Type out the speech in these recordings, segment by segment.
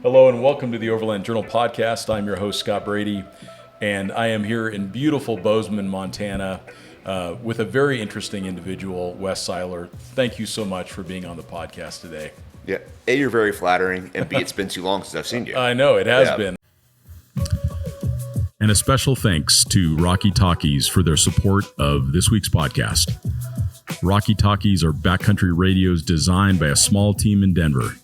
Hello and welcome to the Overland Journal podcast. I'm your host, Scott Brady, and I am here in beautiful Bozeman, Montana, with a very interesting individual, Wes Siler. Thank you so much for being on the podcast today. Yeah. A, you're very flattering, and B, it's been too long since I've seen you. I know, it has been. And a special thanks to Rocky Talkies for their support of this week's podcast. Rocky Talkies are backcountry radios designed by a small team in Denver.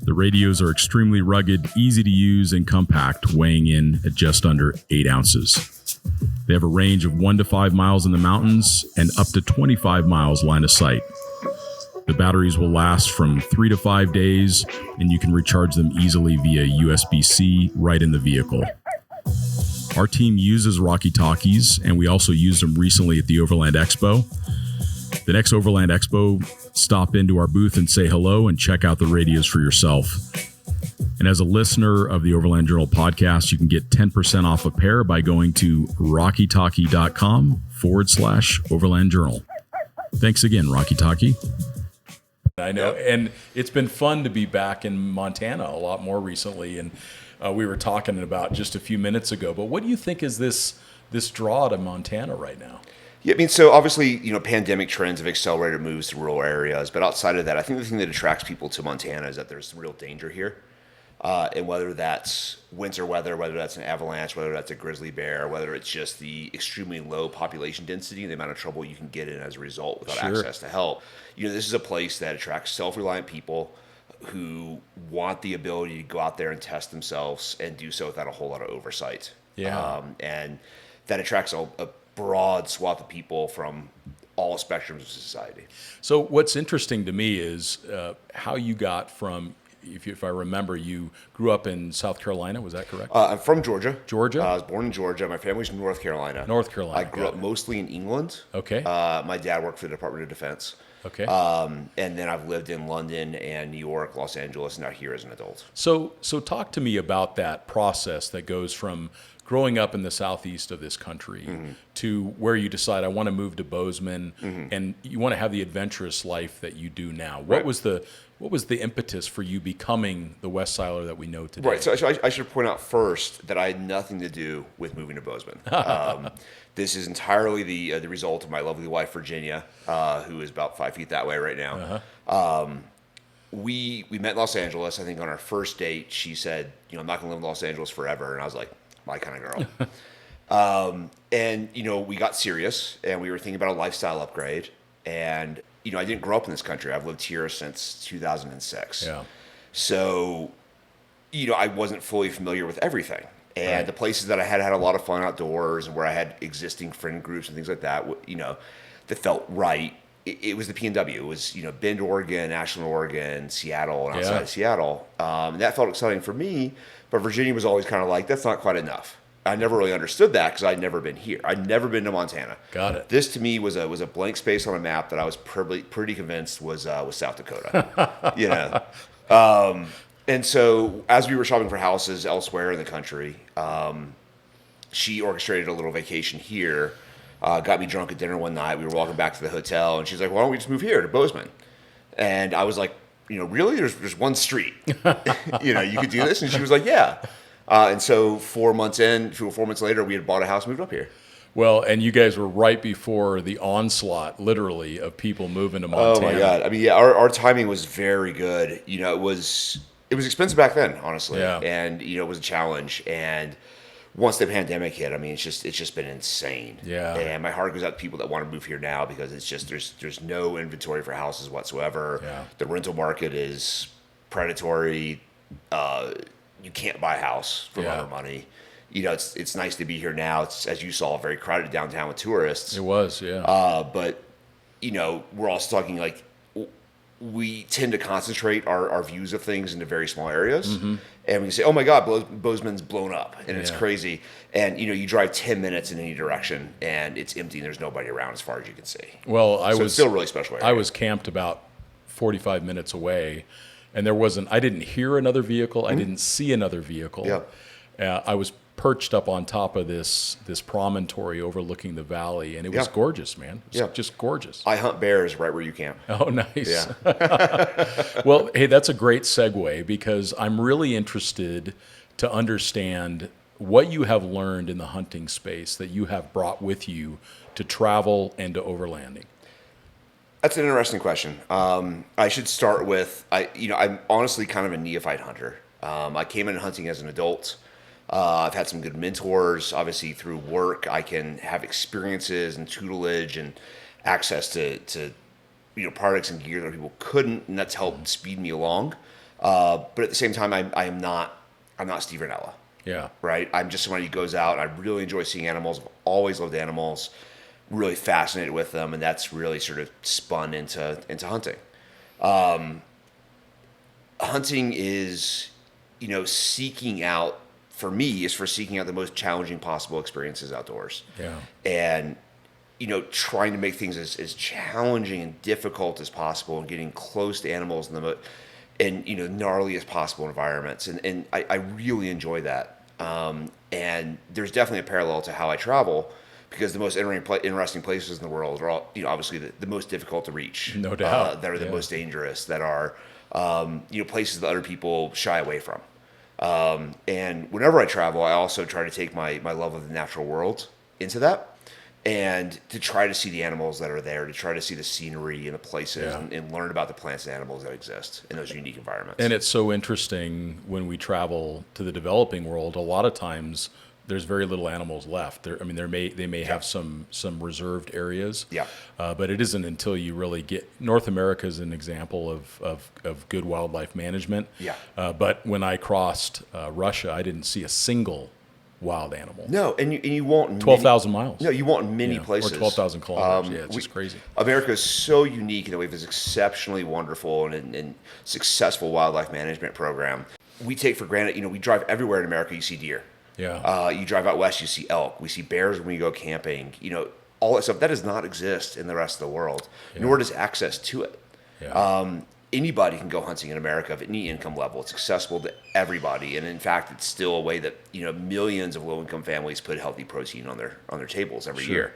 The radios are extremely rugged, easy to use, and compact, weighing in at just under 8 ounces. They have a range of 1 to 5 miles in the mountains and up to 25 miles line of sight. The batteries will last from 3 to 5 days, and you can recharge them easily via USB-C right in the vehicle. Our team uses Rocky Talkies, and we also used them recently at the Overland Expo. The next Overland Expo, stop into our booth and say hello and check out the radios for yourself. And as a listener of the Overland Journal podcast, you can get 10% off a pair by going to rockytalkie.com/Overland Journal. Thanks again, Rocky Talkie. I know, and it's been fun to be back in Montana a lot more recently, and we were talking about just a few minutes ago. But what do you think is this draw to Montana right now? Yeah, I mean, so obviously, pandemic trends have accelerated moves to rural areas. But outside of that, I think the thing that attracts people to Montana is that there's real danger here. And whether that's winter weather, whether that's an avalanche, whether that's a grizzly bear, whether it's just the extremely low population density and the amount of trouble you can get in as a result without access to help. This is a place that attracts self-reliant people who want the ability to go out there and test themselves and do so without a whole lot of oversight. Yeah. And that attracts a broad swath of people from all spectrums of society. So what's interesting to me is how you got from, if I remember, you grew up in South Carolina. Was that correct? I'm from Georgia. Georgia? I was born in Georgia. My family's from North Carolina. North Carolina. I grew up mostly in England. Okay. My dad worked for the Department of Defense. Okay. And then I've lived in London and New York, Los Angeles, and now here as an adult. So talk to me about that process that goes from growing up in the southeast of this country to where you decide, I want to move to Bozeman, and you want to have the adventurous life that you do now. What was the impetus for you becoming the Wes Siler that we know today? Right. So I should point out first that I had nothing to do with moving to Bozeman. This is entirely the result of my lovely wife, Virginia, who is about 5 feet that way right now. We met in Los Angeles. I think on our first date, she said, I'm not going to live in Los Angeles forever. And I was like, my kind of girl. And we got serious, and we were thinking about a lifestyle upgrade. And, I didn't grow up in this country. I've lived here since 2006. Yeah. So, I wasn't fully familiar with everything. And the places that I had a lot of fun outdoors and where I had existing friend groups and things like that, that felt right. It was the PNW. It was, Bend, Oregon, Ashland, Oregon, Seattle, and outside of Seattle. And that felt exciting for me. But Virginia was always kind of like, that's not quite enough. I never really understood that because I'd never been here. I'd never been to Montana. Got it. This to me was a blank space on a map that I was pretty convinced was South Dakota. And so as we were shopping for houses elsewhere in the country, she orchestrated a little vacation here. Got me drunk at dinner one night. We were walking back to the hotel, and she's like, "Why don't we just move here to Bozeman?" And I was like, really? There's one street. You could do this? And she was like, yeah. And so 4 months later, we had bought a house, moved up here. Well, and you guys were right before the onslaught, literally, of people moving to Montana. Oh my God! I mean, yeah, our timing was very good. It was expensive back then, honestly, and it was a challenge. And once the pandemic hit, I mean, it's just been insane. Yeah. And my heart goes out to people that want to move here now because it's just there's no inventory for houses whatsoever. Yeah. The rental market is predatory. You can't buy a house for lower money. It's nice to be here now. It's, as you saw, very crowded downtown with tourists. It was, yeah. But we're also talking like we tend to concentrate our views of things into very small areas. And we can say, oh my God, Bozeman's blown up and it's crazy. And you drive 10 minutes in any direction and it's empty and there's nobody around as far as you can see. Well, it's still a really special area. I was camped about 45 minutes away, and I didn't hear another vehicle. I didn't see another vehicle. Yeah. I was perched up on top of this promontory overlooking the valley, and it was gorgeous, man. It was just gorgeous. I hunt bears right where you camp. Oh, nice. Yeah. Well, hey, that's a great segue, because I'm really interested to understand what you have learned in the hunting space that you have brought with you to travel and to overlanding. That's an interesting question. I should start with, I'm honestly kind of a neophyte hunter. I came into hunting as an adult. I've had some good mentors. Obviously, through work, I can have experiences and tutelage and access to products and gear that people couldn't, and that's helped speed me along. But at the same time, I'm not Steve Ranella. Yeah. Right. I'm just somebody who goes out. I really enjoy seeing animals. I've always loved animals. Really fascinated with them, and that's really sort of spun into hunting. Hunting is, seeking out. For me, is for seeking out the most challenging possible experiences outdoors. Yeah. And, trying to make things as challenging and difficult as possible, and getting close to animals in gnarly as possible environments. And I really enjoy that. And there's definitely a parallel to how I travel, because the most interesting places in the world are all, obviously the most difficult to reach. No doubt. That are the most dangerous, that are, places that other people shy away from. And whenever I travel, I also try to take my love of the natural world into that, and to try to see the animals that are there, to try to see the scenery and the places, and learn about the plants and animals that exist in those unique environments. And it's so interesting when we travel to the developing world. A lot of times, there's very little animals left. They may have some reserved areas. Yeah. But it isn't until you really get North America is an example of good wildlife management. Yeah. But when I crossed Russia, I didn't see a single wild animal. No, and you won't 12,000 miles. No, you won't in many places. Or 12,000 kilometers. It's just crazy. America is so unique in that we have this exceptionally wonderful and successful wildlife management program. We take for granted, we drive everywhere in America, you see deer. Yeah. You drive out west, you see elk. We see bears when we go camping. All that stuff that does not exist in the rest of the world, nor does access to it. Yeah. Anybody can go hunting in America of any income level. It's accessible to everybody, and in fact, it's still a way that millions of low-income families put healthy protein on their tables every year.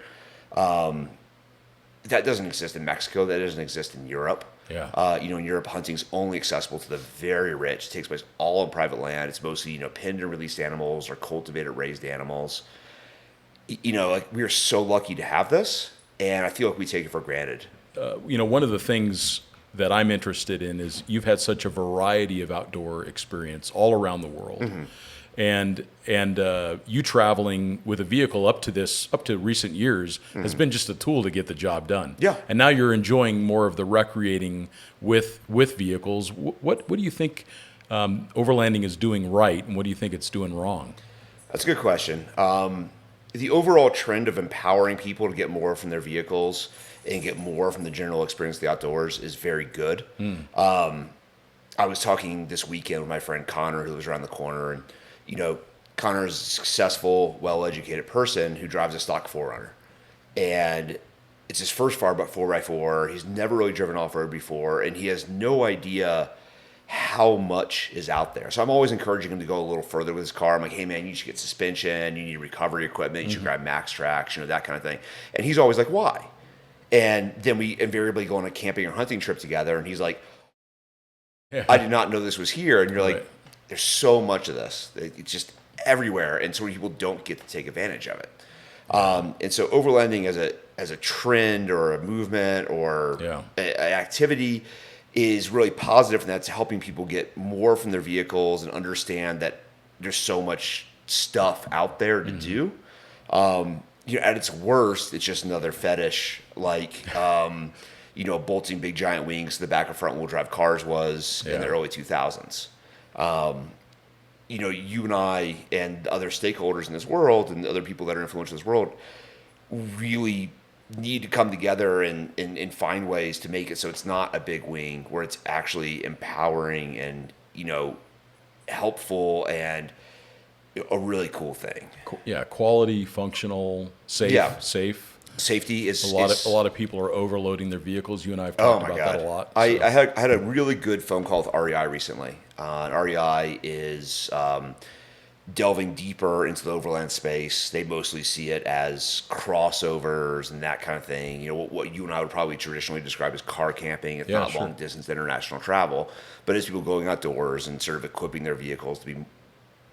That doesn't exist in Mexico. That doesn't exist in Europe. Yeah. In Europe, hunting's only accessible to the very rich. It takes place all on private land. It's mostly, pinned and released animals or cultivated, raised animals. We are so lucky to have this, and I feel like we take it for granted. One of the things that I'm interested in is you've had such a variety of outdoor experience all around the world. Mm-hmm. And you traveling with a vehicle up to recent years has been just a tool to get the job done. Yeah. And now you're enjoying more of the recreating with vehicles. What do you think overlanding is doing right, and what do you think it's doing wrong? That's a good question. The overall trend of empowering people to get more from their vehicles and get more from the general experience of the outdoors is very good. I was talking this weekend with my friend Connor, who lives around the corner, and Connor is a successful, well-educated person who drives a stock 4Runner. And it's his first 4x4. He's never really driven off-road before, and he has no idea how much is out there. So I'm always encouraging him to go a little further with his car. I'm like, hey, man, you should get suspension. You need recovery equipment. You should grab Max Tracks, that kind of thing. And he's always like, why? And then we invariably go on a camping or hunting trip together, and he's like, I did not know this was here. And you're like, there's so much of this. It's just everywhere, and so many people don't get to take advantage of it. And so overlanding as a trend or a movement or an activity is really positive, and that's helping people get more from their vehicles and understand that there's so much stuff out there to do. At its worst, it's just another fetish, like bolting big giant wings to the back of front wheel drive cars was in the early 2000s. You and I and other stakeholders in this world and other people that are influential in this world really need to come together and find ways to make it so it's not a big wing, where it's actually empowering and, helpful and a really cool thing. Yeah, quality, functional, safe. Safety is a lot of people are overloading their vehicles. You and I have talked about that a lot. So. I had a really good phone call with REI recently. REI is delving deeper into the overland space, they mostly see it as crossovers and that kind of thing. You know, what you and I would probably traditionally describe as car camping, if not long distance international travel, but as people going outdoors and sort of equipping their vehicles to be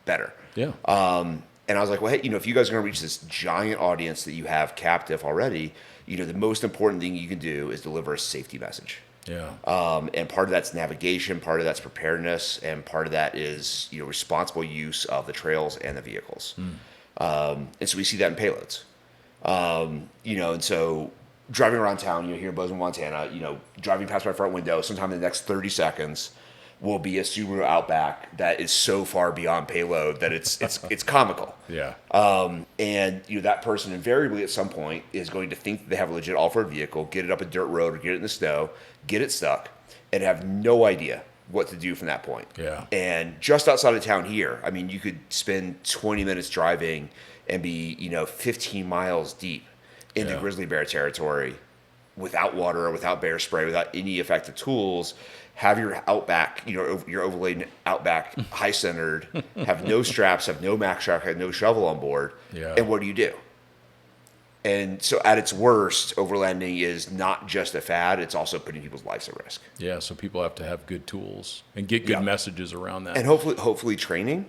better. Yeah. And I was like, well, hey, if you guys are going to reach this giant audience that you have captive already, the most important thing you can do is deliver a safety message. Yeah. And part of that's navigation, part of that's preparedness, and part of that is responsible use of the trails and the vehicles. And so we see that in payloads. And so driving around town, here in Bozeman, Montana, driving past my front window, sometime in the next 30 seconds will be a Subaru Outback that is so far beyond payload that it's comical. Yeah. And that person invariably at some point is going to think that they have a legit off-road vehicle, get it up a dirt road or get it in the snow, get it stuck, and have no idea what to do from that point. Yeah. And just outside of town here, I mean, you could spend 20 minutes driving and be 15 miles deep into grizzly bear territory without water, without bear spray, without any effective tools. Have your Outback, your overlaid Outback high centered, have no straps, have no max track, have no shovel on board. Yeah. And what do? And so at its worst, overlanding is not just a fad, it's also putting people's lives at risk. Yeah, so people have to have good tools and get good messages around that. And hopefully training,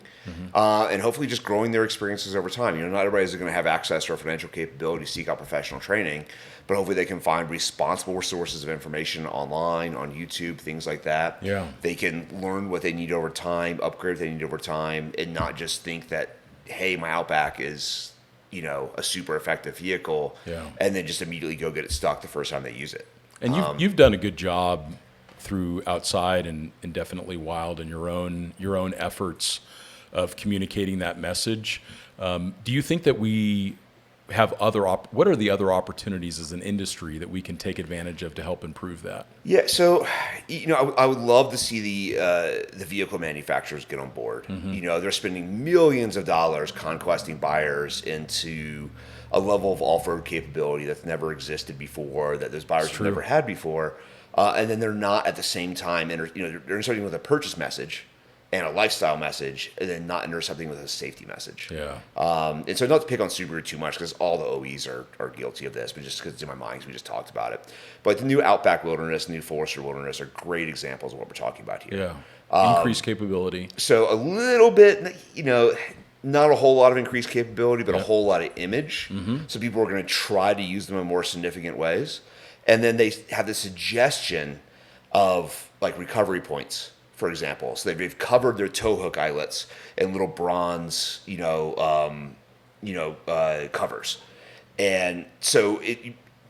and hopefully just growing their experiences over time. Not everybody's going to have access to our financial capability to seek out professional training, but hopefully they can find responsible sources of information online, on YouTube, things like that. Yeah. They can learn what they need over time, upgrade what they need over time, and not just think that, hey, my Outback is a super effective vehicle, and then just immediately go get it stuck the first time they use it. And you've done a good job through Outside and Definitely Wild and your own efforts of communicating that message. Do you think that we have what are the other opportunities as an industry that we can take advantage of to help improve that? Yeah, so I would love to see the vehicle manufacturers get on board. They're spending millions of dollars conquesting buyers into a level of off-road capability that's never existed before, that those buyers have never had before, and then they're not at the same time they're starting with a purchase message and a lifestyle message, and then not intercepting with a safety message. Yeah. And so not to pick on Subaru too much, because all the OEs are guilty of this, but just because it's in my mind, because we just talked about it. But the new Outback Wilderness, the new Forester Wilderness are great examples of what we're talking about here. Yeah. Increased capability. So a little bit, not a whole lot of increased capability, but a whole lot of image. So people are going to try to use them in more significant ways. And then they have the suggestion of recovery points, for example. So they've covered their tow hook eyelets in little bronze, covers. And so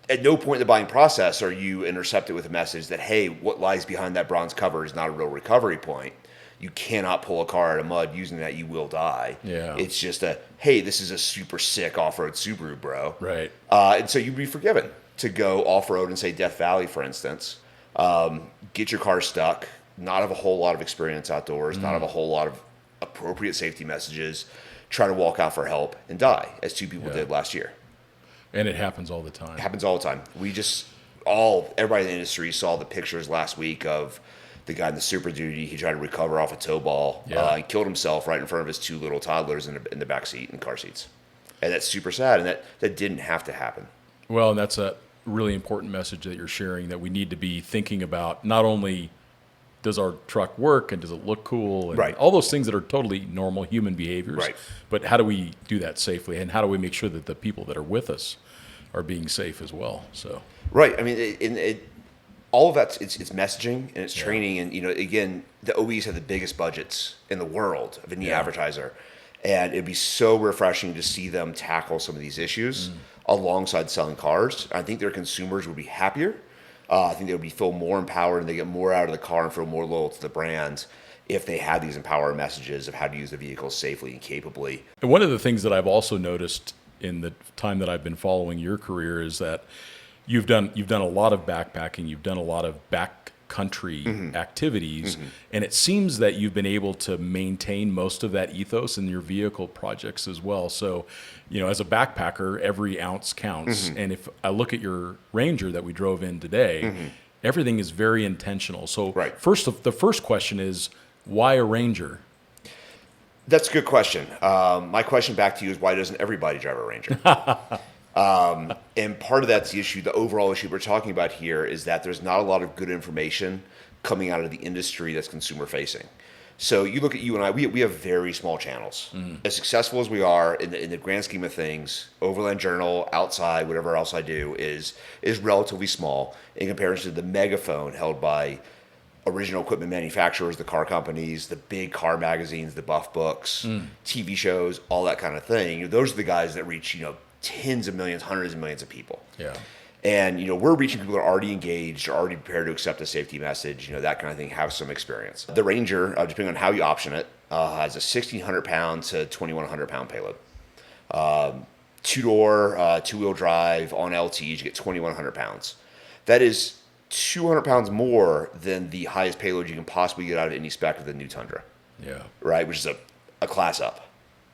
at no point in the buying process are you intercepted with a message that, hey, what lies behind that bronze cover is not a real recovery point. You cannot pull a car out of mud using that. You will die. Yeah. It's just hey, this is a super sick off-road Subaru, bro. Right. And so you'd be forgiven to go off-road and say Death Valley, for instance, get your car stuck, not have a whole lot of experience outdoors, not have a whole lot of appropriate safety messages, try to walk out for help and die, as two people did last year. And it happens all the time. It happens all the time. Everybody in the industry saw the pictures last week of the guy in the Super Duty. He tried to recover off a tow ball and killed himself right in front of his two little toddlers in the back seat and car seats. And that's super sad, and that didn't have to happen. Well, and that's a really important message that you're sharing, that we need to be thinking about not only does our truck work and does it look cool and all those things that are totally normal human behaviors, but how do we do that safely, and how do we make sure that the people that are with us are being safe as well? So I mean, all of that, it's messaging and it's training, and again, the OEs have the biggest budgets in the world of any advertiser, and it'd be so refreshing to see them tackle some of these issues alongside selling cars. I think their consumers would be happier. I think they would feel more empowered, and they get more out of the car and feel more loyal to the brand if they had these empowering messages of how to use the vehicle safely and capably. And one of the things that I've also noticed in the time that I've been following your career is that you've done a lot of backpacking, you've done a lot of backcountry activities, and it seems that you've been able to maintain most of that ethos in your vehicle projects as well. So, as a backpacker, every ounce counts. And if I look at your Ranger that we drove in today, everything is very intentional. So the first question is, why a Ranger? That's a good question. My question back to you is, why doesn't everybody drive a Ranger? And part of that's the issue. The overall issue we're talking about here is that there's not a lot of good information coming out of the industry that's consumer facing. So you look at you and I, we have very small channels. As successful as we are in the grand scheme of things, Overland Journal, Outside, whatever else I do is relatively small in comparison to the megaphone held by original equipment manufacturers, the car companies, the big car magazines, the buff books, TV shows, all that kind of thing. Those are the guys that reach, tens of millions, hundreds of millions of people. Yeah. And, we're reaching people that are already engaged, are already prepared to accept a safety message, that kind of thing, have some experience. The Ranger, depending on how you option it, has a 1,600 pound to 2,100 pound payload. Two-door, two-wheel drive on LTs, you get 2,100 pounds. That is 200 pounds more than the highest payload you can possibly get out of any spec of the new Tundra. Yeah. Right, which is a class up.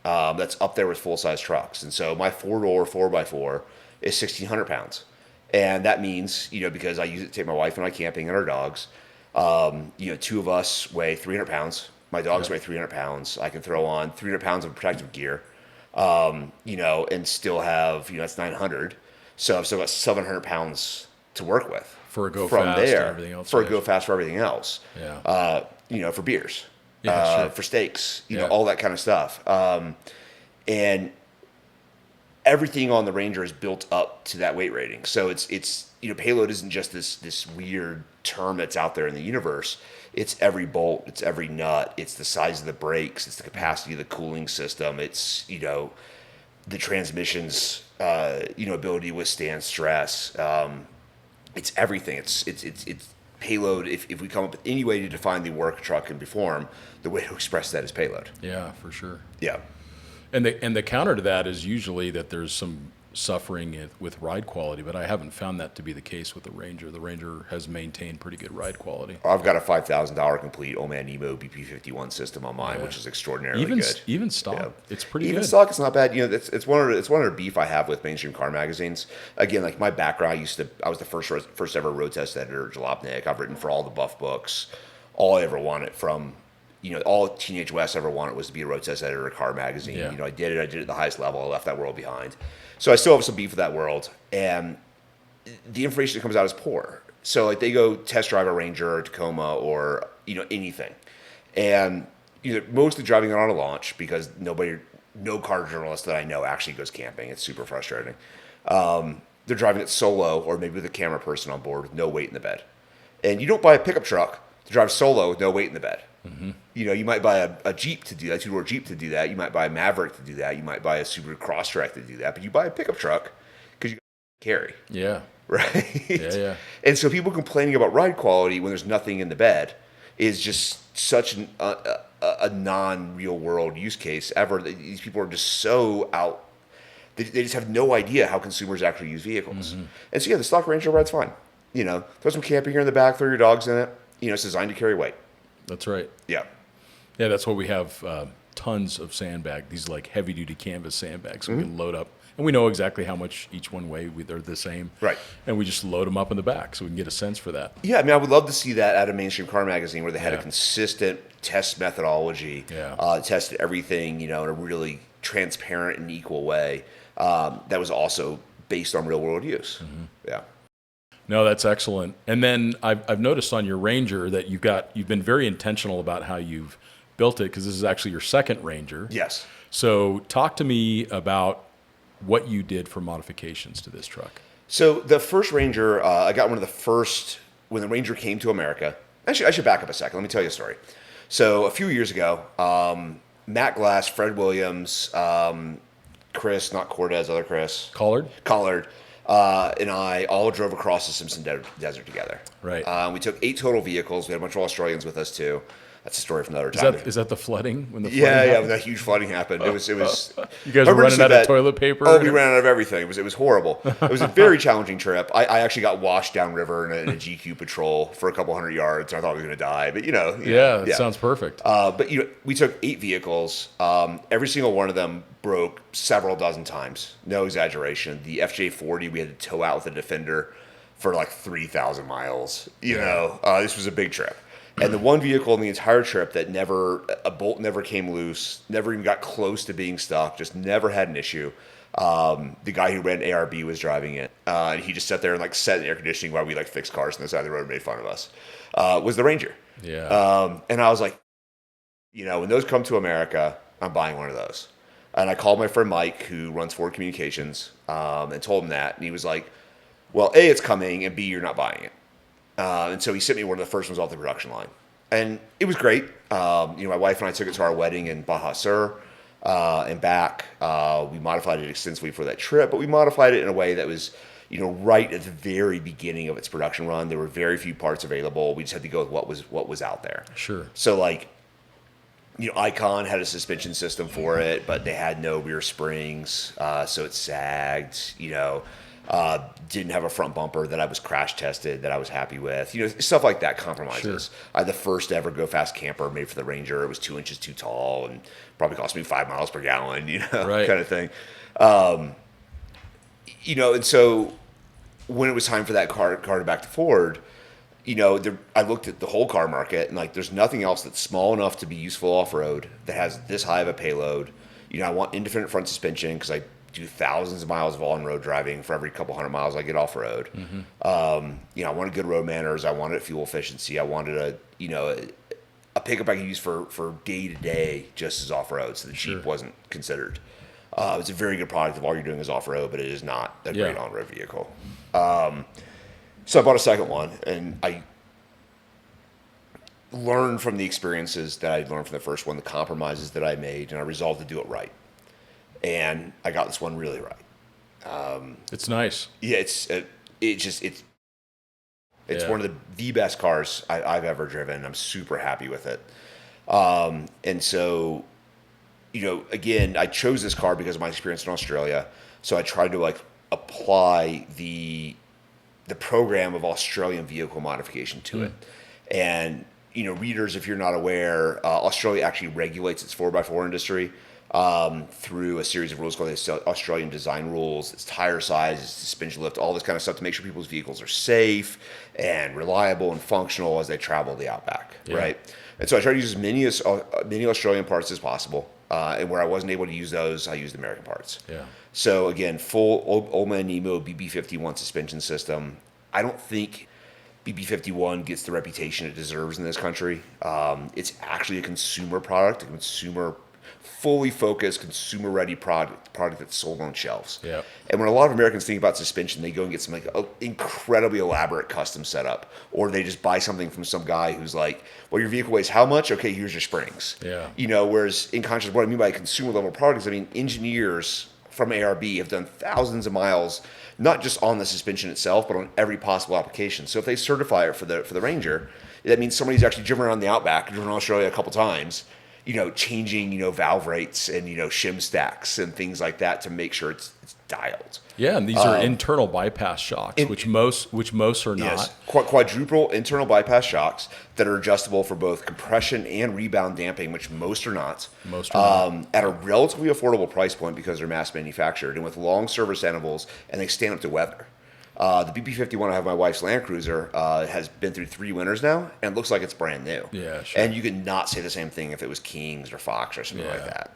That's up there with full-size trucks. And so my four-door 4x4 is 1,600 pounds. And that means, because I use it to take my wife and I camping and our dogs, two of us weigh 300 pounds. My dogs weigh 300 pounds. I can throw on 300 pounds of protective gear, and still have, that's 900. So I've still got 700 pounds to work with. For a go from fast there, and everything else. For a go fast for everything else. Yeah. For beers, sure. for steaks, all that kind of stuff. And everything on the Ranger is built up to that weight rating. So it's payload isn't just this weird term that's out there in the universe. It's every bolt, it's every nut, it's the size of the brakes, it's the capacity of the cooling system, it's the transmission's ability to withstand stress. It's everything. It's payload. If we come up with any way to define the work a truck can perform, the way to express that is payload. Yeah, for sure. Yeah. And the counter to that is usually that there's some suffering with ride quality, but I haven't found that to be the case with the Ranger. The Ranger has maintained pretty good ride quality. I've got a $5,000 complete Old Man Nemo BP51 system on mine, which is extraordinarily good. Even stock, it's pretty even good. Even stock, it's not bad. It's one of the beef I have with mainstream car magazines. Again, like my background, I was the first ever road test editor at Jalopnik. I've written for all the buff books. All I ever wanted from all Teenage West ever wanted was to be a road test editor at a car magazine. Yeah. I did it at the highest level. I left that world behind. So I still have some beef with that world. And the information that comes out is poor. So like they go test drive a Ranger or Tacoma or, anything. And mostly driving it on a launch because no car journalist that I know actually goes camping. It's super frustrating. They're driving it solo or maybe with a camera person on board with no weight in the bed. And you don't buy a pickup truck to drive solo with no weight in the bed. Mm-hmm. You might buy a Jeep to do that, two-door Jeep to do that. You might buy a Maverick to do that. You might buy a Subaru Crosstrek to do that. But you buy a pickup truck because you carry. Yeah. Right? Yeah. And so people complaining about ride quality when there's nothing in the bed is just such a non-real world use case ever. These people are just so out. They just have no idea how consumers actually use vehicles. Mm-hmm. And so, the stock Ranger ride's fine. Throw some camping gear in the back, throw your dogs in it. It's designed to carry weight. That's right. Yeah. Yeah, that's why we have tons of sandbag, these like heavy-duty canvas sandbags. So we can load up. And we know exactly how much each one weigh. They're the same. Right. And we just load them up in the back so we can get a sense for that. Yeah, I would love to see that at a mainstream car magazine where they had a consistent test methodology, tested everything, in a really transparent and equal way that was also based on real-world use. Mm-hmm. Yeah. No, that's excellent. And then I've noticed on your Ranger that you've been very intentional about how you've built it because this is actually your second Ranger. Yes. So talk to me about what you did for modifications to this truck. So the first Ranger, I got one of the first when the Ranger came to America. Actually, I should back up a second. Let me tell you a story. So a few years ago, Matt Glass, Fred Williams, Chris, not Cortez, other Chris. Collard, and I all drove across the Simpson Desert together. Right. We took 8 total vehicles. We had a bunch of Australians with us too. That's a story from another time. Is that the flooding? When the flooding happened? When that huge flooding happened. It was. You guys were running out of toilet paper? Oh, we ran out of everything. It was horrible. It was a very challenging trip. I actually got washed downriver in a GQ patrol for a couple hundred yards. I thought I was going to die, but that sounds perfect. But we took 8 vehicles. Every single one of them broke several dozen times. No exaggeration. The FJ40 we had to tow out with a Defender for like 3,000 miles. This was a big trip. And the one vehicle in the entire trip that a bolt never came loose, never even got close to being stuck, just never had an issue. The guy who ran ARB was driving it, and he just sat there and like sat in the air conditioning while we like fixed cars on the side of the road and made fun of us. Was the Ranger. Yeah. And I was like, when those come to America, I'm buying one of those. And I called my friend Mike, who runs Ford Communications, and told him that, and he was like, well, A, it's coming, and B, you're not buying it. And so he sent me one of the first ones off the production line. And it was great. My wife and I took it to our wedding in Baja Sur and back. We modified it extensively for that trip, but we modified it in a way that was, right at the very beginning of its production run. There were very few parts available. We just had to go with what was out there. Sure. So Icon had a suspension system for it, but they had no rear springs, so it sagged. Didn't have a front bumper that I was crash tested that I was happy with. Stuff like that compromises. Sure. I had the first ever Go Fast camper made for the Ranger. It was 2 inches too tall and probably cost me 5 miles per gallon, right. kind of thing. And so when it was time for that car to back to Ford, I looked at the whole car market and there's nothing else that's small enough to be useful off-road that has this high of a payload. I want independent front suspension because I do thousands of miles of on-road driving for every couple hundred miles I get off-road. Mm-hmm. I wanted good road manners. I wanted fuel efficiency. I wanted a pickup I could use for day-to-day just as off-road, so the Jeep wasn't considered. It's a very good product if all you're doing is off-road, but it is not a great on-road vehicle. So I bought a second one, and I learned from the experiences that I learned from the first one, the compromises that I made, and I resolved to do it right. And I got this one really right. It's nice. Yeah, it's one of the best cars I've ever driven. I'm super happy with it. And so, again, I chose this car because of my experience in Australia. So I tried to apply the program of Australian vehicle modification to it. And, readers, if you're not aware, Australia actually regulates its 4x4 industry through a series of rules called the Australian design rules. It's tire size, it's suspension lift, all this kind of stuff to make sure people's vehicles are safe and reliable and functional as they travel the outback, right? And so I tried to use as many Australian parts as possible. And where I wasn't able to use those, I used American parts. Yeah. So again, full Oma and Nemo BB51 suspension system. I don't think BB51 gets the reputation it deserves in this country. It's actually a consumer product, fully focused, consumer-ready product that's sold on shelves. Yeah. And when a lot of Americans think about suspension, they go and get some incredibly elaborate custom setup, or they just buy something from some guy who's like, "Well, your vehicle weighs how much? Okay, here's your springs." Yeah. Whereas in contrast, what I mean by consumer-level products, engineers from ARB have done thousands of miles, not just on the suspension itself, but on every possible application. So if they certify it for the Ranger, that means somebody's actually driven around the outback, driven around Australia a couple times, changing, valve rates and, shim stacks and things like that to make sure it's dialed. Yeah, and these are internal bypass shocks, which most are yes, not. Quadruple internal bypass shocks that are adjustable for both compression and rebound damping, which most are not. At a relatively affordable price point because they're mass manufactured and with long service intervals, and they stand up to weather. The BB51 I have, my wife's Land Cruiser, has been through 3 winters now, and it looks like it's brand new. Yeah, sure. And you could not say the same thing if it was Kings or Fox or something like that.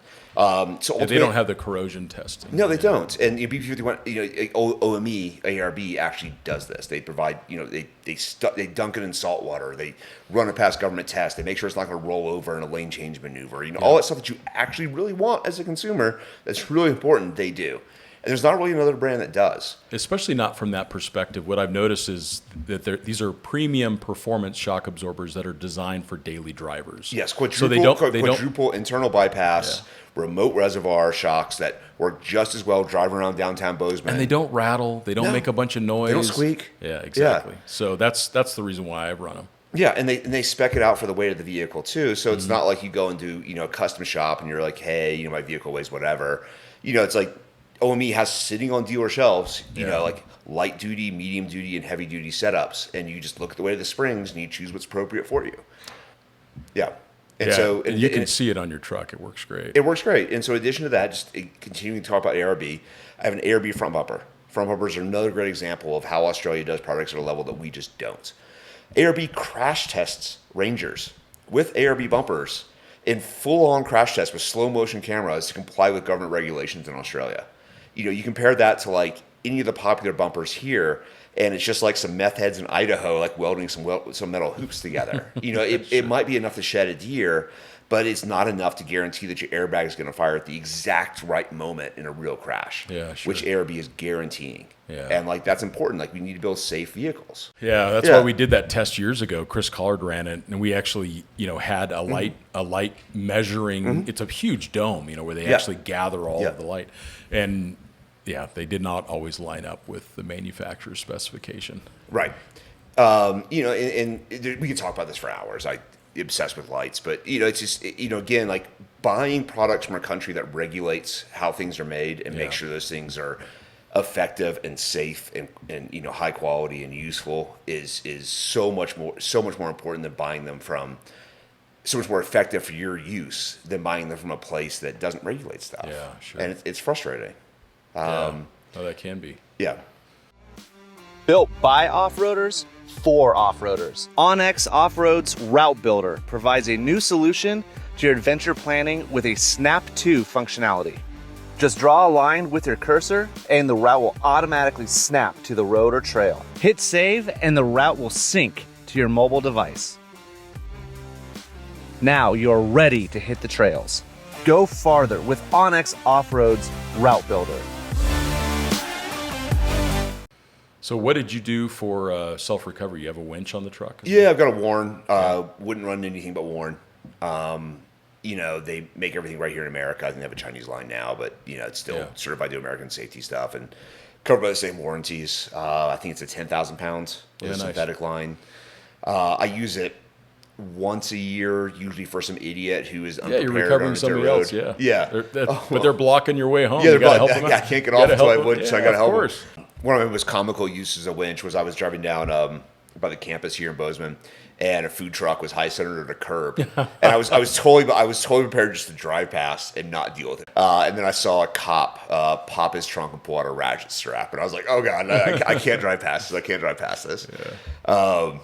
So they don't have the corrosion testing. No, they don't. And BB51, OME, ARB actually does this. They provide, they dunk it in salt water. They run it past government tests. They make sure it's not going to roll over in a lane change maneuver. All that stuff that you actually really want as a consumer that's really important, they do. And there's not really another brand that does. Especially not from that perspective. What I've noticed is that these are premium performance shock absorbers that are designed for daily drivers. Yes, quadruple internal bypass, remote reservoir shocks that work just as well driving around downtown Bozeman. And they don't rattle. They don't make a bunch of noise. They don't squeak. Yeah, exactly. Yeah. So that's the reason why I've run them. Yeah, and they spec it out for the weight of the vehicle too. So it's not like you go and do a custom shop and you're like, hey, my vehicle weighs whatever. It's like OME has sitting on dealer shelves, light duty, medium duty, and heavy duty setups, and you just look at the weight of the springs and you choose what's appropriate for you. Yeah. And you can see it on your truck. It works great. It works great. And so in addition to that, just continuing to talk about ARB, I have an ARB front bumper. Front bumpers are another great example of how Australia does products at a level that we just don't. ARB crash tests Rangers with ARB bumpers in full-on crash tests with slow-motion cameras to comply with government regulations in Australia. You compare that to like any of the popular bumpers here, and it's just like some meth heads in Idaho like welding some metal hoops together. It might be enough to shed a deer, but it's not enough to guarantee that your airbag is going to fire at the exact right moment in a real crash, which ARB is guaranteeing. Yeah. And like that's important. Like we need to build safe vehicles. Yeah, that's why we did that test years ago. Chris Collard ran it, and we actually, had a light measuring. It's a huge dome, where they actually gather all of the light, and they did not always line up with the manufacturer's specification. Right. And we can talk about this for hours. I'm obsessed with lights, but it's just again like buying products from a country that regulates how things are made and make sure those things are effective and safe and high quality and useful is so much more important than buying them from so much more effective for your use than buying them from a place that doesn't regulate stuff. Yeah, sure. And it's frustrating. That can be. Yeah. Built by off-roaders for off-roaders. Onyx Off-Road's Route Builder provides a new solution to your adventure planning with a Snap to functionality. Just draw a line with your cursor and the route will automatically snap to the road or trail. Hit save and the route will sync to your mobile device. Now you're ready to hit the trails. Go farther with Onyx Off-Road's Route Builder. So what did you do for self-recovery? You have a winch on the truck? Yeah, I've got a Warn. Wouldn't run anything but Warn. They make everything right here in America. I think they have a Chinese line now, but it's still certified to American safety stuff and covered by the same warranties. I think it's a 10,000 pounds with a synthetic line. I use it once a year, usually for some idiot who is unprepared. You're recovering on somebody road. else. Yeah. But they're blocking your way home. Yeah, you gotta help them out. I can't get off until I would, so I got to help course. them. One of my most comical uses of winch was I was driving down by the campus here in Bozeman, and a food truck was high centered at a curb, and I was totally prepared just to drive past and not deal with it. And then I saw a cop pop his trunk and pull out a ratchet strap, and I was like, "Oh God, I can't drive past this. I can't drive past this." Yeah.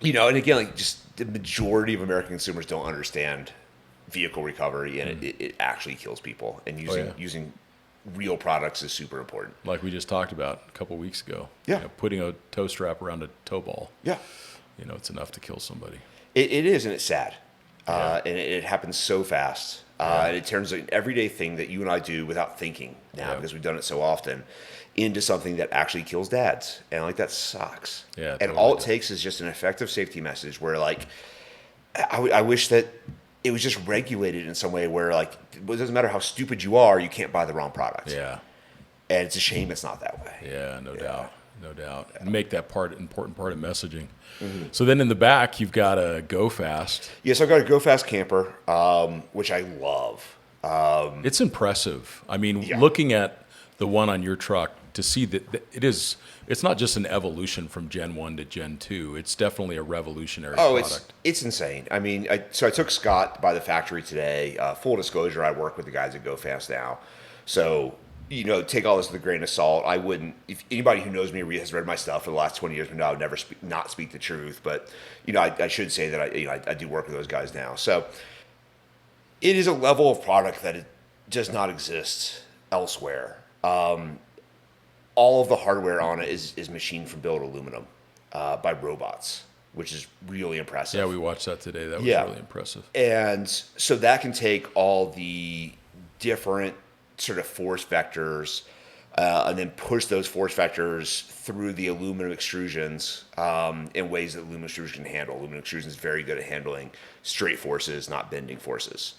And again, like just the majority of American consumers don't understand vehicle recovery, and it actually kills people. And using real products is super important. Like we just talked about a couple weeks ago. Yeah. Putting a tow strap around a tow ball. Yeah. It's enough to kill somebody. It is, and it's sad. And it happens so fast. And it turns an everyday thing that you and I do without thinking now because we've done it so often into something that actually kills dads. And like that sucks. Yeah. And all it takes is just an effective safety message where like I wish that it was just regulated in some way where like it doesn't matter how stupid you are, you can't buy the wrong product. Yeah. And it's a shame it's not that way. Yeah, no doubt. Yeah. Make that important part of messaging. Mm-hmm. So then in the back, you've got a Go Fast. Yes, I've got a Go Fast camper, which I love. It's impressive. I mean, looking at the one on your truck to see that it's not just an evolution from Gen 1 to Gen 2. It's definitely a revolutionary product. It's insane. I mean, I took Scott by the factory today. Full disclosure, I work with the guys at Go Fast now. So, take all this with a grain of salt. I wouldn't, if anybody who knows me has read my stuff for the last 20 years, would know I would never not speak the truth. But, I should say that I do work with those guys now. So it is a level of product that it does not exist elsewhere. All of the hardware on it is machined from billet aluminum by robots, which is really impressive. Yeah, we watched that today. That was really impressive. And so that can take all the different sort of force vectors and then push those force vectors through the aluminum extrusions in ways that aluminum extrusion can handle. Aluminum extrusion is very good at handling straight forces, not bending forces.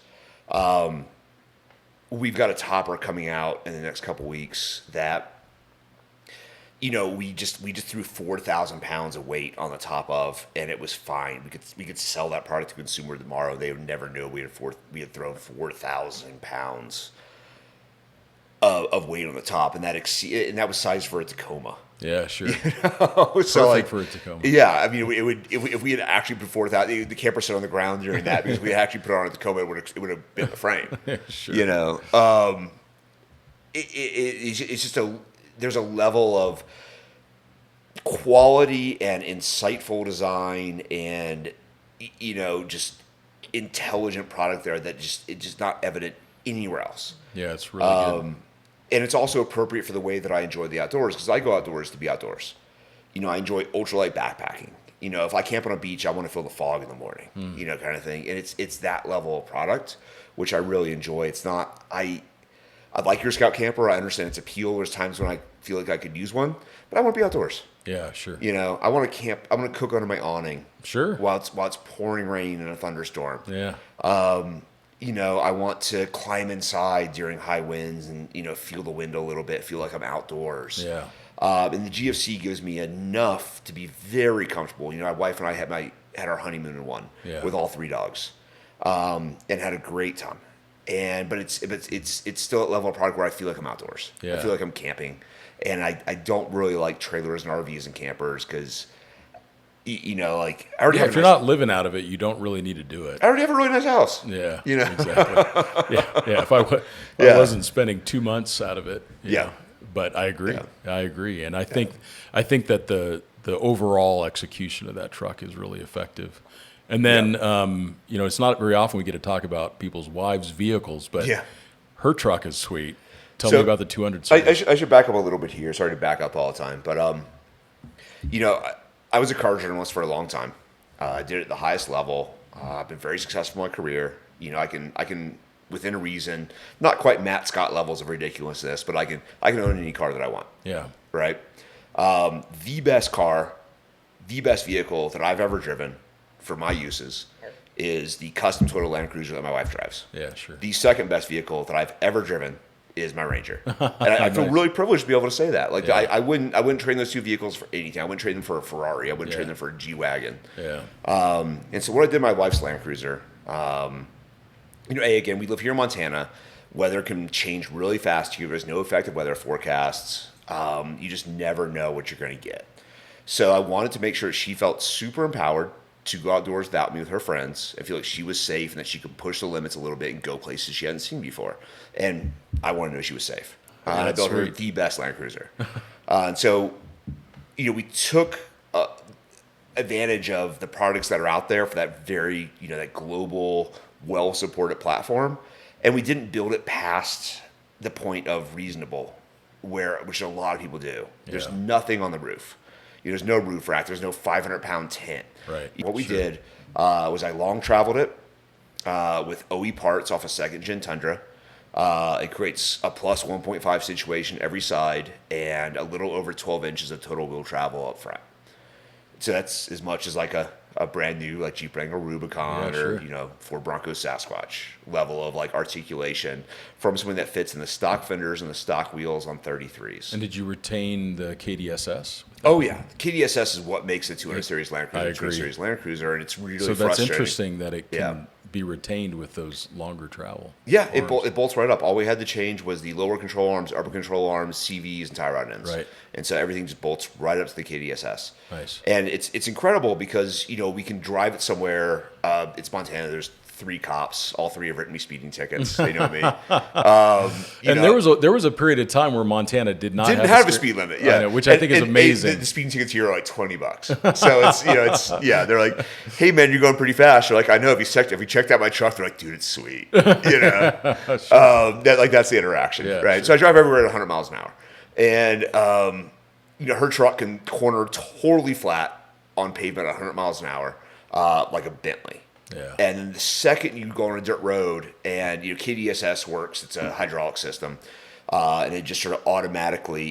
We've got a topper coming out in the next couple weeks that we just threw 4,000 pounds of weight on the top of, and it was fine. We could sell that product to consumer tomorrow. They would never know we had thrown 4,000 pounds of weight on the top, and that was sized for a Tacoma. Yeah, sure. So for a Tacoma. Yeah, I mean, it would if we had actually put 4,000, the camper sit on the ground during that because we actually put it on a Tacoma, it would have been the frame. Sure. It's just there's a level of quality and insightful design and, just intelligent product there that it's just not evident anywhere else. Yeah, it's really good. And it's also appropriate for the way that I enjoy the outdoors, because I go outdoors to be outdoors. I enjoy ultralight backpacking. If I camp on a beach, I want to feel the fog in the morning, kind of thing. And it's that level of product, which I really enjoy. It's not, I like your Scout camper. I understand its appeal. There's times when I feel like I could use one, but I want to be outdoors. Yeah, sure. I want to camp. I want to cook under my awning. Sure. While it's pouring rain in a thunderstorm. Yeah. I want to climb inside during high winds and, feel the wind a little bit, feel like I'm outdoors. Yeah. And the GFC gives me enough to be very comfortable. My wife and I had our honeymoon in one with all 3 dogs, and had a great time. But it's still at level of product where I feel like I'm outdoors. Yeah. I feel like I'm camping, and I don't really like trailers and RVs and campers because, I already have. If you're not living out of it, you don't really need to do it. I already have a really nice house. Yeah. Exactly. Yeah. If I wasn't spending 2 months out of it. Yeah. But I agree. Yeah. I agree, and I think that the overall execution of that truck is really effective. And then it's not very often we get to talk about people's wives' vehicles, but her truck is sweet. Tell me about the 200 series. I should back up a little bit here. Sorry to back up all the time, but I was a car journalist for a long time. I did it at the highest level. I've been very successful in my career. I can within a reason, not quite Matt Scott levels of ridiculousness, but I can own any car that I want. Yeah. Right. The best vehicle that I've ever driven for my uses is the custom Toyota Land Cruiser that my wife drives. Yeah, sure. The second best vehicle that I've ever driven is my Ranger. And I feel really privileged to be able to say that. Like, I wouldn't trade those two vehicles for anything. I wouldn't trade them for a Ferrari. I wouldn't trade them for a G-Wagon. Yeah. And so what I did in my wife's Land Cruiser, again, we live here in Montana. Weather can change really fast here. There's no effective weather forecasts. You just never know what you're going to get. So I wanted to make sure she felt super empowered to go outdoors without me with her friends and feel like she was safe and that she could push the limits a little bit and go places she hadn't seen before. And I wanted to know she was safe. And I built her the best Land Cruiser. And so, we took advantage of the products that are out there for that very, that global, well-supported platform. And we didn't build it past the point of reasonable, which a lot of people do. There's nothing on the roof. There's no roof rack. There's no 500-pound tent. Right. What we did was I long traveled it with OE parts off a second-gen Tundra. It creates a plus 1.5 situation every side and a little over 12 inches of total wheel travel up front. So that's as much as like a brand new like Jeep Wrangler Rubicon or Ford Bronco Sasquatch level of like articulation from something that fits in the stock fenders and the stock wheels on 33s. And did you retain the KDSS? Oh yeah, KDSS is what makes a 200 Series Land Cruiser 200 Series Land Cruiser, and it's really so that's frustrating. Interesting that it can be retained with those longer travel. Yeah, it bolts right up. All we had to change was the lower control arms, upper control arms, CVs, and tie rod ends. Right. And so everything just bolts right up to the KDSS. Nice. And it's incredible because we can drive it somewhere. It's Montana. There's 3 cops. All 3 have written me speeding tickets. You know what I mean? There was a period of time where Montana didn't have a speed limit. Yeah, which I think is amazing. The speeding tickets here are like $20. So it's they're like, hey man, you're going pretty fast. You're like, I know. If you checked out my truck, they're like, dude, it's sweet. That's the interaction, right? Sure. So I drive everywhere at 100 miles an hour, and her truck can corner totally flat on pavement at 100 miles an hour, like a Bentley. Yeah. And then the second you go on a dirt road and KDSS works, it's a hydraulic system, and it just sort of automatically,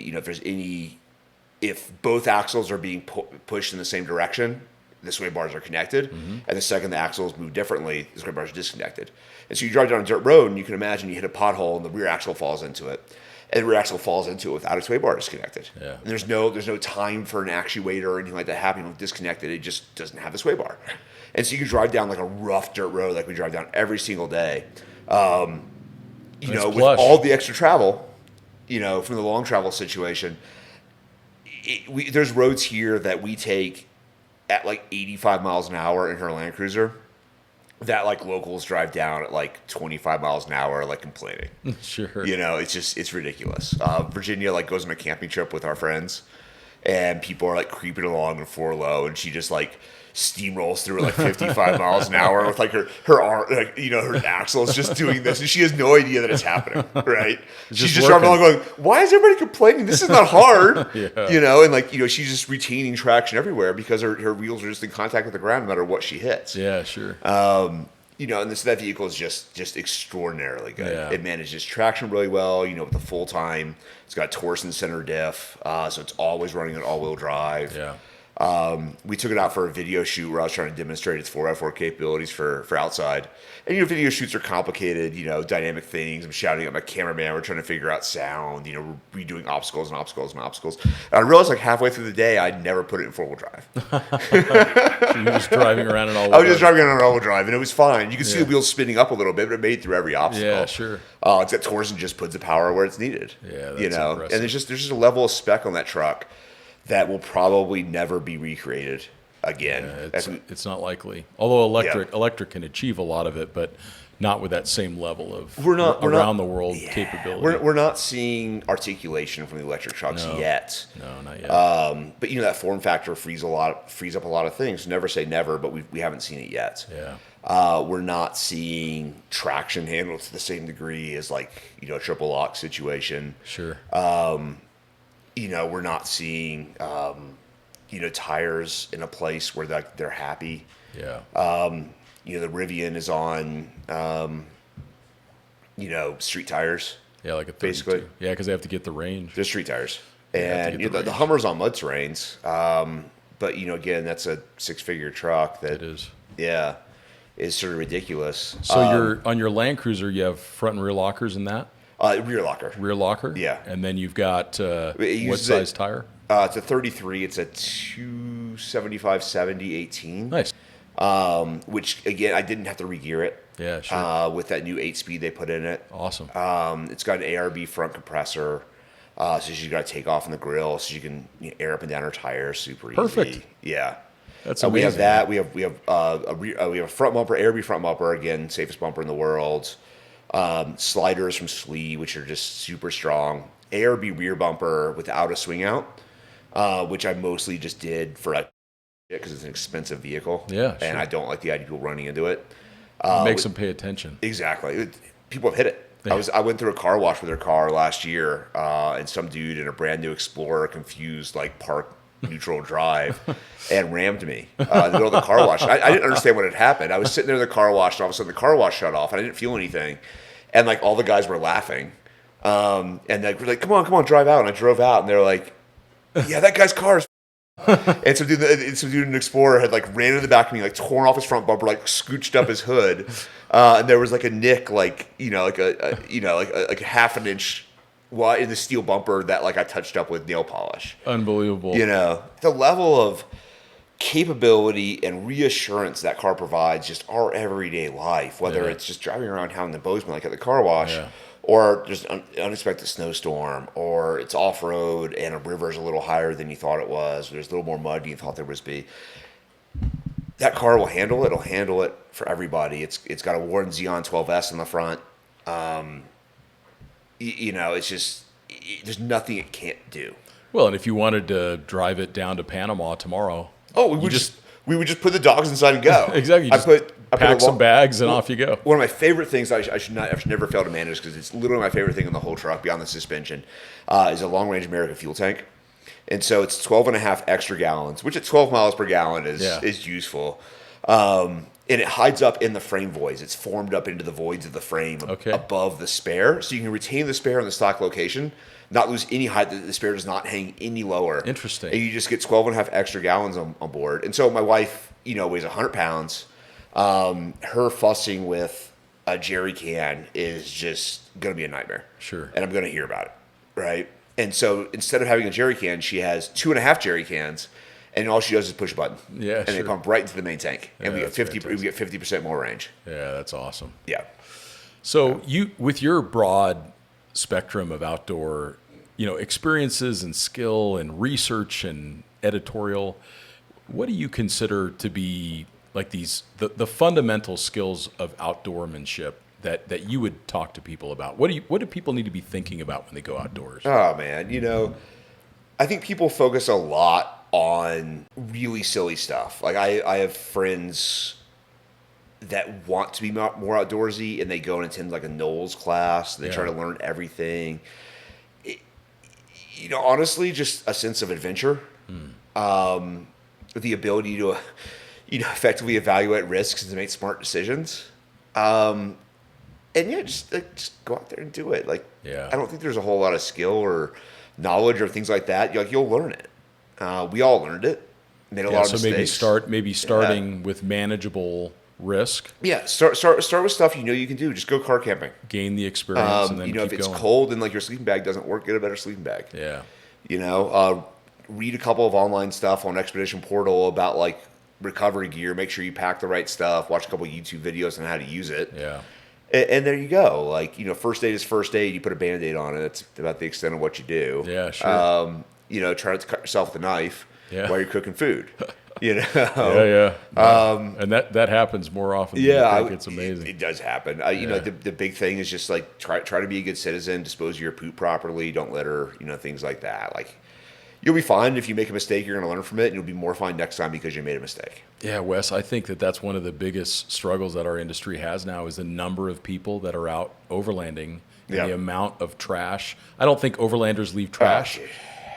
if both axles are being pushed in the same direction, the sway bars are connected, and the second the axles move differently, the sway bars are disconnected. And so you drive down a dirt road and you can imagine you hit a pothole and the rear axle falls into it. And the rear axle falls into it without a sway bar disconnected. Yeah. And there's no time for an actuator or anything like that happening. Disconnected, it just doesn't have the sway bar. And so you can drive down like a rough dirt road like we drive down every single day. With all the extra travel, from the long travel situation, there's roads here that we take at like 85 miles an hour in her Land Cruiser that like locals drive down at like 25 miles an hour, like complaining. Sure. It's ridiculous. Virginia like goes on a camping trip with our friends, and people are like creeping along in 4 low, and she just like steamrolls through at like 55 miles an hour with like her arm, like, you know, her axles just doing this, and she has no idea that it's happening, right? She's just driving along going, why is everybody complaining? This is not hard. You know, and like, you know, she's just retaining traction everywhere because her wheels are just in contact with the ground no matter what she hits. Yeah, sure. You know, and that vehicle is just extraordinarily good. Yeah. It manages traction really well, you know, with the full time. It's got Torsen center diff, so it's always running an all-wheel drive. Yeah. We took it out for a video shoot where I was trying to demonstrate its 4x4 capabilities for outside. And, you know, video shoots are complicated, you know, dynamic things. I'm shouting at my cameraman. We're trying to figure out sound, you know, we're redoing obstacles and obstacles and obstacles. And I realized like halfway through the day, I'd never put it in four-wheel drive. So you were just driving around in all-wheel I was just driving around in all-wheel drive, and it was fine. You could see the wheels spinning up a little bit, but it made it through every obstacle. Yeah, sure. It's that Torsen just puts the power where it's needed. Yeah, that's you know, impressive. and there's just a level of spec on that truck that will probably never be recreated again. It's not likely. Although electric can achieve a lot of it, but not with that same level of around the world capability. We're not seeing articulation from the electric trucks yet. No, not yet. But you know, that form factor frees up a lot of things. Never say never, but we haven't seen it yet. Yeah. We're not seeing traction handled to the same degree as like, you know, a triple lock situation. Sure. You know, we're not seeing you know, tires in a place where they're happy. Yeah. You know, the Rivian is on you know, street tires. Yeah, like a 32. Basically. Yeah, because they have to get the range. They're street tires. Yeah, And you know, the Hummer's on mud terrains. But you know, again, that's a six-figure truck that It is. Yeah, is sort of ridiculous. So you're on your Land Cruiser, you have front and rear lockers in that? Rear locker. Rear locker? Yeah. And then you've got what uses size tire? It's a 33. It's a 275 70 18. Nice. Which again, I didn't have to re-gear it. Yeah, sure. With that new 8-speed they put in it. Awesome. It's got an ARB front compressor, so she's got to take off in the grill, so you can air up and down her tires super Perfect. easy. Yeah. That's amazing. We have that. We have a front bumper, ARB front bumper, again, safest bumper in the world. Sliders from Slee, which are just super strong. ARB rear bumper without a swing out, which I mostly just did for because it's an expensive vehicle. Yeah, and sure. I don't like the idea of people running into it. Makes them pay attention. Exactly. People have hit it. Yeah. I went through a car wash with their car last year, and some dude in a brand new Explorer confused like park neutral drive and rammed me in the middle of the car wash. I didn't understand what had happened. I was sitting there in the car wash, and all of a sudden the car wash shut off, and I didn't feel anything. And like all the guys were laughing, and they were like, "Come on, drive out." And I drove out, and they're like, "Yeah, that guy's car is." And some dude in an Explorer had like ran into the back of me, like torn off his front bumper, like scooched up his hood, and there was like a nick, like like a half an inch wide in the steel bumper that like I touched up with nail polish. Unbelievable. You know, the level of capability and reassurance that car provides just our everyday life, whether it's just driving around town in the Bozeman like at the car wash. Yeah. Or just an unexpected snowstorm, or it's off-road and a river's a little higher than you thought it was, or there's a little more mud than you thought there was be. That car will handle it. It'll handle it for everybody. It's got a Warren Xeon 12S in the front. You know, it's just there's nothing it can't do. Well, and if you wanted to drive it down to Panama tomorrow, we would just put the dogs inside and go. Exactly. I pack some bags and off you go. One of my favorite things I should never fail to manage, because it's literally my favorite thing in the whole truck beyond the suspension, is a long range American fuel tank. And so it's 12 and a half extra gallons, which at 12 miles per gallon is useful. And it hides up in the frame voids. It's formed up into the voids of the frame above the spare. So you can retain the spare in the stock location, not lose any height. The spare does not hang any lower. Interesting. And you just get 12 and a half extra gallons on board. And so my wife, weighs 100 pounds. Her fussing with a jerry can is just going to be a nightmare. Sure. And I'm going to hear about it, right? And so instead of having a jerry can, she has 2.5 jerry cans, and all she does is push a button. Yeah, and they pump right into the main tank, and we get 50% more range. Yeah, that's awesome. Yeah. So you, with your broad spectrum of outdoor, experiences and skill and research and editorial, what do you consider to be like the fundamental skills of outdoormanship that you would talk to people about? What do people need to be thinking about when they go outdoors? Oh man, I think people focus a lot on really silly stuff. Like I have friends that want to be more outdoorsy, and they go and attend like a Knowles class. And they try to learn everything. Honestly, just a sense of adventure, the ability to, effectively evaluate risks and to make smart decisions. And just go out there and do it. Like, I don't think there's a whole lot of skill or knowledge or things like that. You'll learn it. We all learned it. Made a lot of mistakes. So maybe starting with manageable risk. Yeah, start with stuff you can do. Just go car camping. Gain the experience, and then keep if it's going. cold and like your sleeping bag doesn't work, get a better sleeping bag. Yeah. Read a couple of online stuff on Expedition Portal about like recovery gear. Make sure you pack the right stuff. Watch a couple of YouTube videos on how to use it. Yeah. And there you go. Like, first aid is first aid. You put a Band-Aid on it. That's about the extent of what you do. Yeah, sure. Try not to cut yourself with a knife while you're cooking food. Yeah. And that happens more often than you think. It's amazing. It does happen. The big thing is just like try to be a good citizen, dispose of your poop properly, don't litter, things like that. Like, you'll be fine. If you make a mistake, you're going to learn from it, and you'll be more fine next time because you made a mistake. Yeah, Wes, I think that's one of the biggest struggles that our industry has now is the number of people that are out overlanding and the amount of trash. I don't think overlanders leave trash.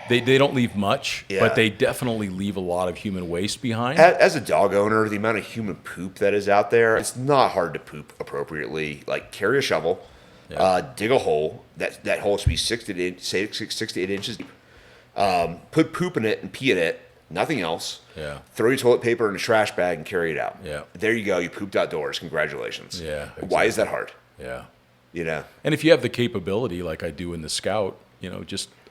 They don't leave much, but they definitely leave a lot of human waste behind. As a dog owner, the amount of human poop that is out there, it's not hard to poop appropriately. Like, carry a shovel, dig a hole. That hole should be 6 to 8 inches deep. Put poop in it and pee in it, nothing else. Yeah. Throw your toilet paper in a trash bag and carry it out. Yeah. There you go. You pooped outdoors. Congratulations. Yeah. Exactly. Why is that hard? Yeah. And if you have the capability, like I do in the Scout,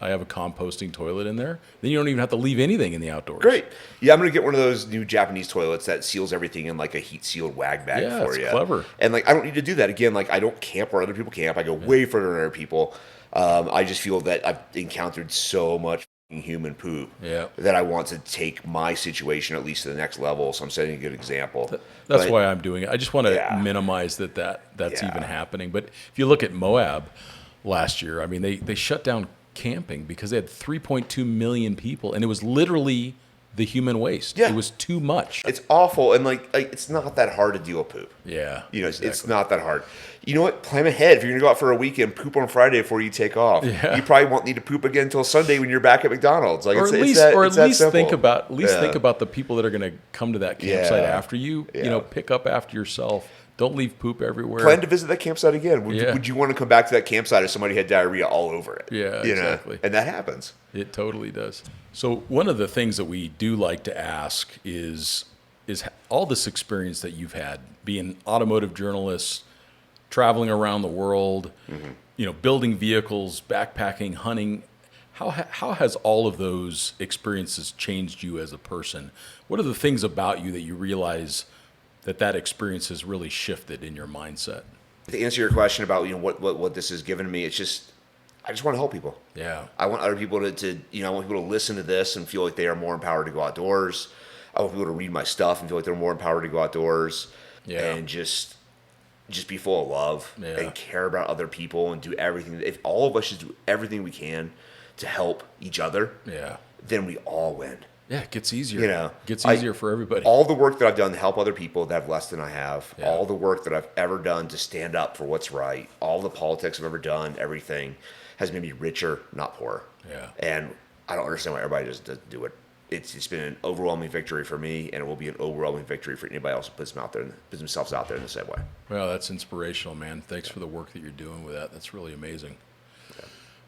I have a composting toilet in there, then you don't even have to leave anything in the outdoors. Great. Yeah, I'm going to get one of those new Japanese toilets that seals everything in like a heat-sealed wag bag for you. Yeah, clever. And like, I don't need to do that. Again, like, I don't camp where other people camp. I go way further than other people. I just feel that I've encountered so much human poop that I want to take my situation at least to the next level. So I'm setting a good example. That's why I'm doing it. I just want to minimize that's even happening. But if you look at Moab last year, I mean, they shut down camping because they had 3.2 million people, and it was literally the human waste. It was too much. It's awful, and like it's not that hard to deal with poop. Yeah, exactly. It's not that hard. You know what? Plan ahead. If you're gonna go out for a weekend, poop on Friday before you take off. Yeah. You probably won't need to poop again until Sunday when you're back at McDonald's. Like, or at least think about the people that are gonna come to that campsite after you. Pick up after yourself. Don't leave poop everywhere. Plan to visit that campsite again. Would you want to come back to that campsite if somebody had diarrhea all over it? Yeah, exactly. And that happens. It totally does. So one of the things that we do like to ask is all this experience that you've had, being automotive journalists, traveling around the world, building vehicles, backpacking, hunting. How has all of those experiences changed you as a person? What are the things about you that you realize that experience has really shifted in your mindset? To answer your question about what this has given me, it's just I just want to help people. Yeah. I want other people to I want people to listen to this and feel like they are more empowered to go outdoors. I want people to read my stuff and feel like they're more empowered to go outdoors. Yeah. And just be full of love and care about other people and do everything. If all of us should do everything we can to help each other, then we all win. Yeah, it gets easier. It gets easier for everybody. All the work that I've done to help other people that have less than I have, all the work that I've ever done to stand up for what's right, all the politics I've ever done, everything has made me richer, not poorer. Yeah. And I don't understand why everybody just doesn't do it. It's been an overwhelming victory for me, and it will be an overwhelming victory for anybody else who puts themselves out there in the same way. Well, that's inspirational, man. Thanks for the work that you're doing with that. That's really amazing.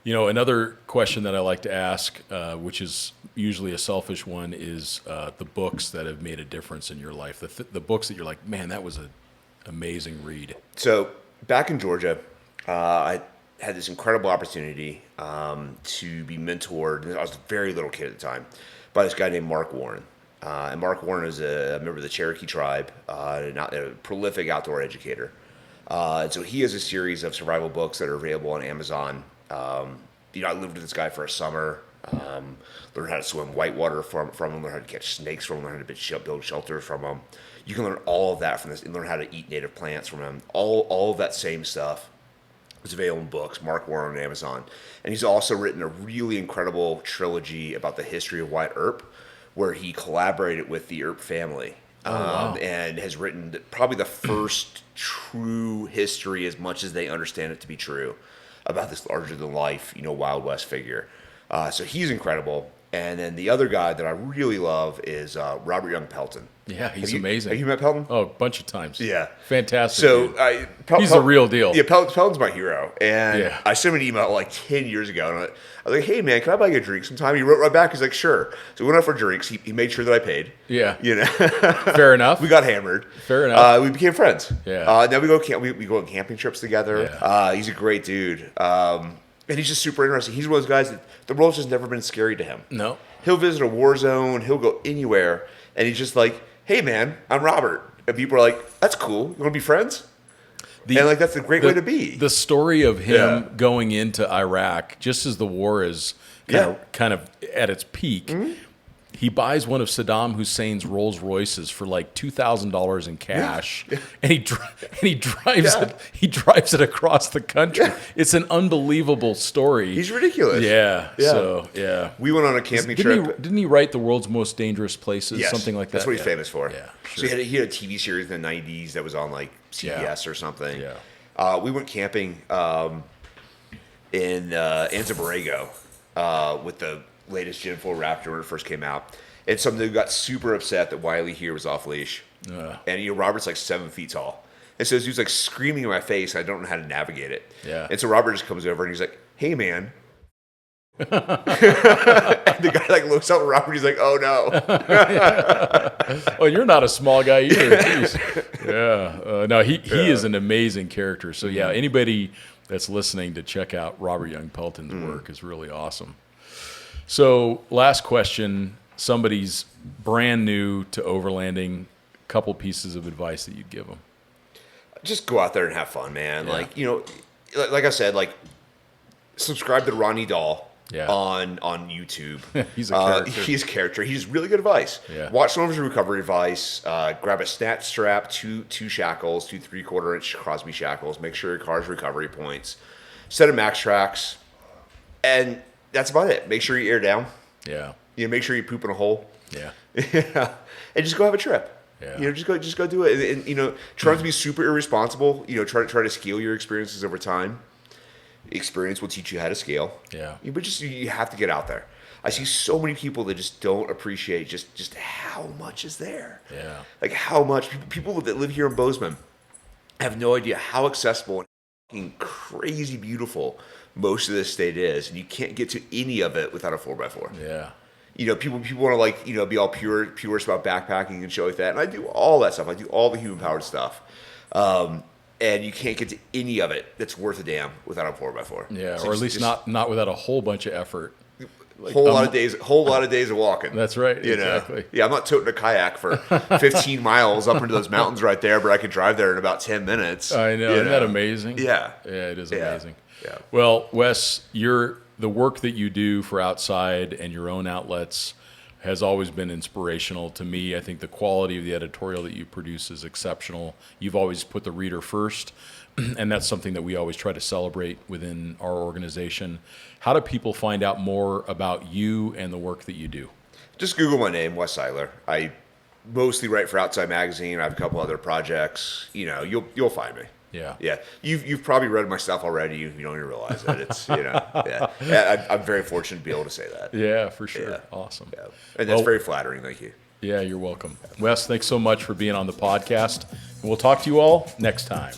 Another question that I like to ask, which is usually a selfish one, is the books that have made a difference in your life. The books that you're like, man, that was an amazing read. So back in Georgia, I had this incredible opportunity to be mentored. I was a very little kid at the time, by this guy named Mark Warren. And Mark Warren is a member of the Cherokee tribe, a prolific outdoor educator. And so he has a series of survival books that are available on Amazon. I lived with this guy for a summer, learned how to swim whitewater from him, learned how to catch snakes from him, learned how to build shelter from him. You can learn all of that from this and learn how to eat native plants from him. All of that same stuff It's available in books. Mark Warren on Amazon. And he's also written a really incredible trilogy about the history of Wyatt Earp, where he collaborated with the Earp family. Wow. And has written probably the first true history, as much as they understand it to be true, about this larger-than-life, Wild West figure. So he's incredible. And then the other guy that I really love is Robert Young Pelton. Yeah, he's amazing. Have you met Pelton? Oh, a bunch of times. Yeah. Fantastic. So dude. He's the real deal. Yeah, Pelton's my hero. And Yeah. I sent him an email like 10 years ago. And I was like, hey, man, can I buy you a drink sometime? He wrote right back. He's like, sure. So we went out for drinks. He made sure that I paid. Yeah. Fair enough. We got hammered. Fair enough. We became friends. Yeah. Then we go on camping trips together. Yeah. He's a great dude. And he's just super interesting. He's one of those guys that the world's just never been scary to him. No. He'll visit a war zone. He'll go anywhere. And he's just like, hey, man, I'm Robert. And people are like, that's cool. You want to be friends? And that's a great way to be. The story of him going into Iraq, just as the war is kind of at its peak, he buys one of Saddam Hussein's Rolls Royces for like $2,000 in cash, and he drives it. He drives it across the country. Yeah. It's an unbelievable story. He's ridiculous. Yeah. So we went on a camping trip. Didn't he write The World's Most Dangerous Places? Yes. Something like that. That's what he's famous for. Yeah. Sure. So he had a TV series in the '90s that was on like CBS or something. Yeah. We went camping in Anza Borrego with the latest Gen 4 Raptor when it first came out. And somebody got super upset that Wiley here was off leash. And Robert's like 7 feet tall. And so he was like screaming in my face. I don't know how to navigate it. Yeah. And so Robert just comes over and he's like, hey, man. And the guy like looks up at Robert. He's like, oh, no. Well, you're not a small guy either. Jeez. No, he is an amazing character. So, anybody that's listening to check out Robert Young Pelton's work is really awesome. So, last question. Somebody's brand new to overlanding. Couple pieces of advice that you'd give them. Just go out there and have fun, man. Like I said, like subscribe to Ronnie Dahl on YouTube. He's a character. He's a character. He's really good advice. Yeah. Watch some of his recovery advice. Grab a snatch strap, two shackles, 2 3/4-inch Crosby shackles. Make sure your car's recovery points. Set of max tracks, and that's about it. Make sure you air down. Yeah. Make sure you poop in a hole. Yeah. And just go have a trip. Yeah. Just go do it. And try not to be super irresponsible. Try to scale your experiences over time. Experience will teach you how to scale. Yeah. But you have to get out there. I see so many people that just don't appreciate just how much is there. Yeah. Like how much people that live here in Bozeman have no idea how accessible and crazy beautiful most of this state is, and you can't get to any of it without a 4x4. Yeah. People want to be all purist about backpacking and shit like that. And I do all that stuff. I do all the human powered stuff. And you can't get to any of it that's worth a damn without a 4x4. Yeah, so or at least not without a whole bunch of effort. Whole lot of days of walking. That's right. Exactly. Yeah, I'm not toting a kayak for 15 miles up into those mountains right there, but I could drive there in about 10 minutes. I know. Isn't that amazing? Yeah. Yeah, it is amazing. Yeah. Well, Wes, the work that you do for outside and your own outlets has always been inspirational to me. I think the quality of the editorial that you produce is exceptional. You've always put the reader first, and that's something that we always try to celebrate within our organization. How do people find out more about you and the work that you do? Just Google my name, Wes Siler. I mostly write for Outside Magazine. I have a couple other projects. You'll find me. Yeah. You've probably read my stuff already. You don't even realize it. It's I'm very fortunate to be able to say that. Yeah, for sure. Yeah. Awesome. Yeah. And that's very flattering. Thank you. Yeah, you're welcome. Wes, thanks so much for being on the podcast. And we'll talk to you all next time.